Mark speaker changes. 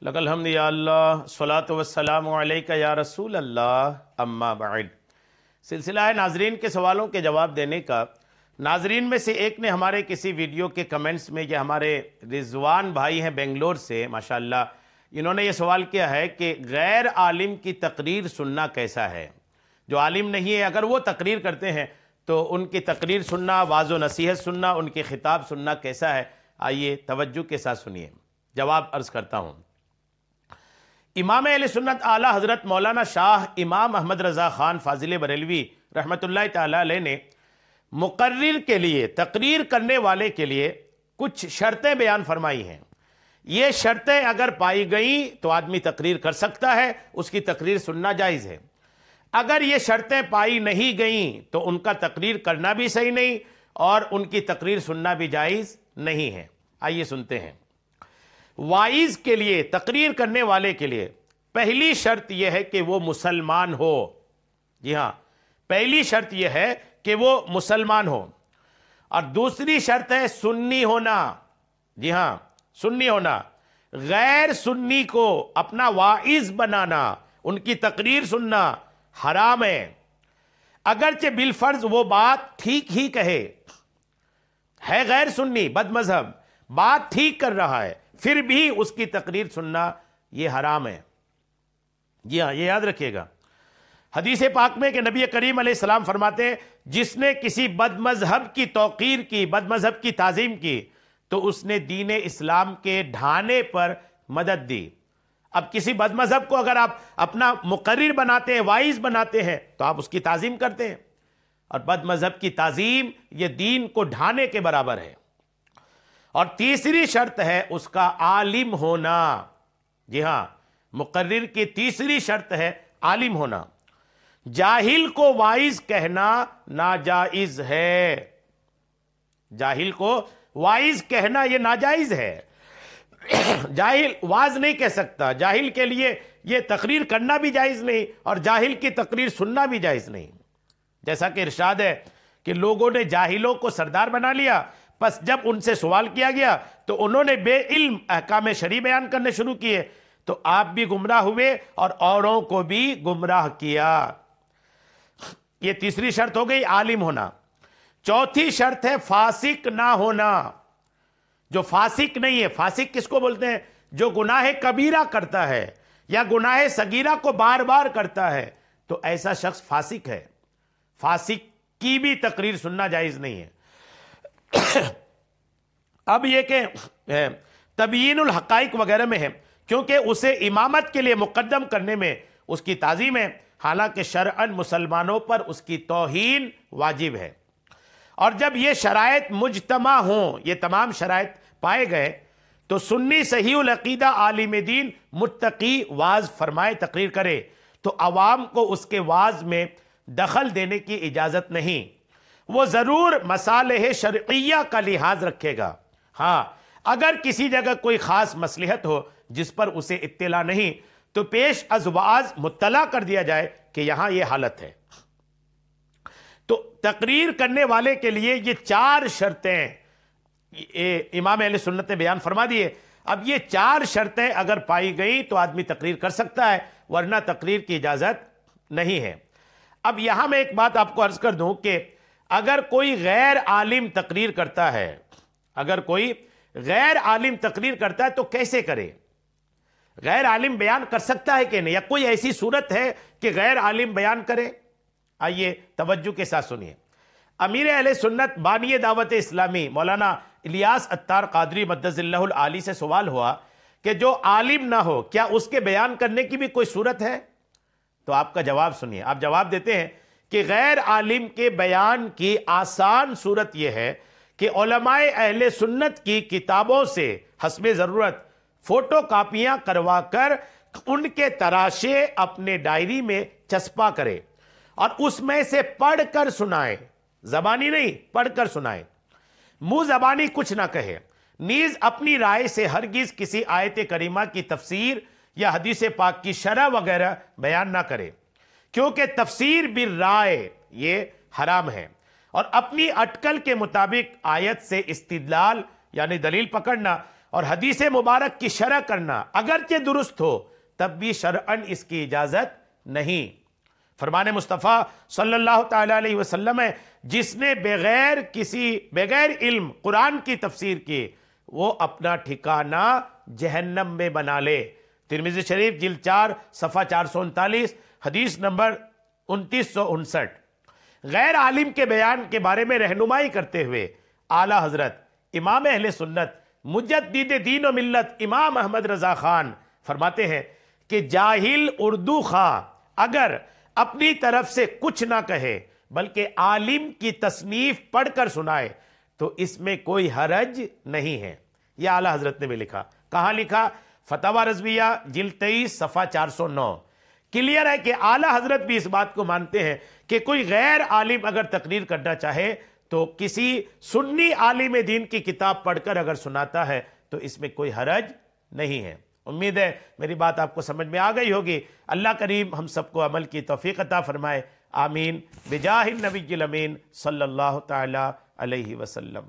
Speaker 1: لک الحمد یا اللہ، الصلاۃ والسلام علیک یا رسول اللہ، اما بعد۔ سلسلہ ہے ناظرین کے سوالوں کے جواب دینے کا۔ ناظرین میں سے ایک نے ہمارے کسی ویڈیو کے کمنٹس میں، یہ ہمارے رضوان بھائی ہیں بنگلور سے ماشاءاللہ، انہوں نے یہ سوال کیا ہے کہ غیر عالم کی تقریر سننا کیسا ہے؟ جو عالم نہیں ہے اگر وہ تقریر کرتے ہیں تو ان کی تقریر سننا، واعظ و نصیحت سننا، ان کے خطاب سننا کیسا ہے؟ آئیے توجہ کے ساتھ سنیے، جواب عرض کرتا ہوں۔ امام اہل سنت اعلیٰ حضرت مولانا شاہ امام احمد رضا خان فاضل بریلوی رحمۃ اللہ تعالی علیہ نے مقرر کے لیے، تقریر کرنے والے کے لیے کچھ شرطیں بیان فرمائی ہیں۔ یہ شرطیں اگر پائی گئیں تو آدمی تقریر کر سکتا ہے، اس کی تقریر سننا جائز ہے۔ اگر یہ شرطیں پائی نہیں گئیں تو ان کا تقریر کرنا بھی صحیح نہیں اور ان کی تقریر سننا بھی جائز نہیں ہے۔ آئیے سنتے ہیں۔ واعظ کے لیے، تقریر کرنے والے کے لیے پہلی شرط یہ ہے کہ وہ مسلمان ہو۔ جی ہاں، پہلی شرط یہ ہے کہ وہ مسلمان ہو، اور دوسری شرط ہے سنی ہونا۔ جی ہاں، سنی ہونا۔ غیر سنی کو اپنا واعظ بنانا، ان کی تقریر سننا حرام ہے، اگرچہ بالفرض وہ بات ٹھیک ہی کہے، ہے غیر سنی، بد مذہب، بات ٹھیک کر رہا ہے، پھر بھی اس کی تقریر سننا یہ حرام ہے۔ جی ہاں، یہ یاد رکھیے گا۔ حدیث پاک میں کہ نبی کریم علیہ السلام فرماتے ہیں، جس نے کسی بد مذہب کی توقیر کی، بد مذہب کی تعظیم کی، تو اس نے دین اسلام کے ڈھانے پر مدد دی۔ اب کسی بد مذہب کو اگر آپ اپنا مقرر بناتے ہیں، واعظ بناتے ہیں، تو آپ اس کی تعظیم کرتے ہیں، اور بد مذہب کی تعظیم یہ دین کو ڈھانے کے برابر ہے۔ اور تیسری شرط ہے اس کا عالم ہونا۔ جی ہاں، مقرر کی تیسری شرط ہے عالم ہونا۔ جاہل کو واعظ کہنا ناجائز ہے۔ جاہل کو واعظ کہنا یہ ناجائز ہے۔ جاہل واعظ نہیں کہہ سکتا، جاہل کے لیے یہ تقریر کرنا بھی جائز نہیں اور جاہل کی تقریر سننا بھی جائز نہیں۔ جیسا کہ ارشاد ہے کہ لوگوں نے جاہلوں کو سردار بنا لیا، پس جب ان سے سوال کیا گیا تو انہوں نے بے علم احکام شرعی بیان کرنے شروع کیے، تو آپ بھی گمراہ ہوئے اور اوروں کو بھی گمراہ کیا۔ یہ تیسری شرط ہو گئی، عالم ہونا۔ چوتھی شرط ہے فاسق نہ ہونا۔ جو فاسق نہیں ہے، فاسق کس کو بولتے ہیں؟ جو گناہ کبیرہ کرتا ہے یا گناہ صغیرہ کو بار بار کرتا ہے، تو ایسا شخص فاسق ہے۔ فاسق کی بھی تقریر سننا جائز نہیں ہے۔ اب یہ کہ تبیین الحقائق وغیرہ میں ہے، کیونکہ اسے امامت کے لیے مقدم کرنے میں اس کی تعظیم ہے، حالانکہ شرعاً مسلمانوں پر اس کی توہین واجب ہے۔ اور جب یہ شرائط مجتمع ہوں، یہ تمام شرائط پائے گئے، تو سنی صحیح العقیدہ عالم دین متقی واعظ فرمائے، تقریر کرے، تو عوام کو اس کے واعظ میں دخل دینے کی اجازت نہیں۔ وہ ضرور مصالح شرعیہ کا لحاظ رکھے گا۔ ہاں، اگر کسی جگہ کوئی خاص مصلحت ہو جس پر اسے اطلاع نہیں، تو پیش از واعظ مطلع کر دیا جائے کہ یہاں یہ حالت ہے۔ تو تقریر کرنے والے کے لیے یہ 4 شرطیں امام اہل سنت نے بیان فرما دیے۔ اب یہ 4 شرطیں اگر پائی گئیں تو آدمی تقریر کر سکتا ہے، ورنہ تقریر کی اجازت نہیں ہے۔ اب یہاں میں ایک بات آپ کو عرض کر دوں کہ اگر کوئی غیر عالم تقریر کرتا ہے، اگر کوئی غیر عالم تقریر کرتا ہے تو کیسے کرے؟ غیر عالم بیان کر سکتا ہے کہ نہیں، یا کوئی ایسی صورت ہے کہ غیر عالم بیان کرے؟ آئیے توجہ کے ساتھ سنیے۔ امیر اہل سنت بانی دعوت اسلامی مولانا الیاس عطار قادری مدظ اللہ العالی سے سوال ہوا کہ جو عالم نہ ہو، کیا اس کے بیان کرنے کی بھی کوئی صورت ہے؟ تو آپ کا جواب سنیے۔ آپ جواب دیتے ہیں کہ غیر عالم کے بیان کی آسان صورت یہ ہے کہ علماء اہل سنت کی کتابوں سے حسب ضرورت فوٹو کاپیاں کروا کر ان کے تراشے اپنے ڈائری میں چسپا کرے اور اس میں سے پڑھ کر سنائے، زبانی نہیں، پڑھ کر سنائے، منہ زبانی کچھ نہ کہے، نیز اپنی رائے سے ہرگز کسی آیت کریمہ کی تفسیر یا حدیث پاک کی شرح وغیرہ بیان نہ کرے، کیونکہ تفسیر بالرائے یہ حرام ہے، اور اپنی اٹکل کے مطابق آیت سے استدلال یعنی دلیل پکڑنا اور حدیث مبارک کی شرح کرنا اگرچہ درست ہو تب بھی شرعاً اس کی اجازت نہیں۔ فرمان مصطفیٰ صلی اللہ تعالی علیہ وسلم ہے، جس نے بغیر علم قرآن کی تفسیر کی وہ اپنا ٹھکانہ جہنم میں بنا لے۔ ترمذی شریف جلد 4 صفحہ 439 حدیث نمبر 2959۔ غیر عالم کے بیان کے بارے میں رہنمائی کرتے ہوئے اعلیٰ حضرت امام اہل سنت مجدد دین و ملت امام احمد رضا خان فرماتے ہیں کہ جاہل اردو خواں اگر اپنی طرف سے کچھ نہ کہے بلکہ عالم کی تصنیف پڑھ کر سنائے تو اس میں کوئی حرج نہیں ہے۔ یہ اعلیٰ حضرت نے بھی لکھا۔ کہاں لکھا؟ فتاوی رضویہ جلد 23 صفحہ 409۔ کلیئر ہے کہ اعلیٰ حضرت بھی اس بات کو مانتے ہیں کہ کوئی غیر عالم اگر تقریر کرنا چاہے تو کسی سنی عالم دین کی کتاب پڑھ کر اگر سناتا ہے تو اس میں کوئی حرج نہیں ہے۔ امید ہے میری بات آپ کو سمجھ میں آ گئی ہوگی۔ اللہ کریم ہم سب کو عمل کی توفیق عطا فرمائے، آمین، بجاہ النبی الامین صلی اللہ تعالی علیہ وسلم۔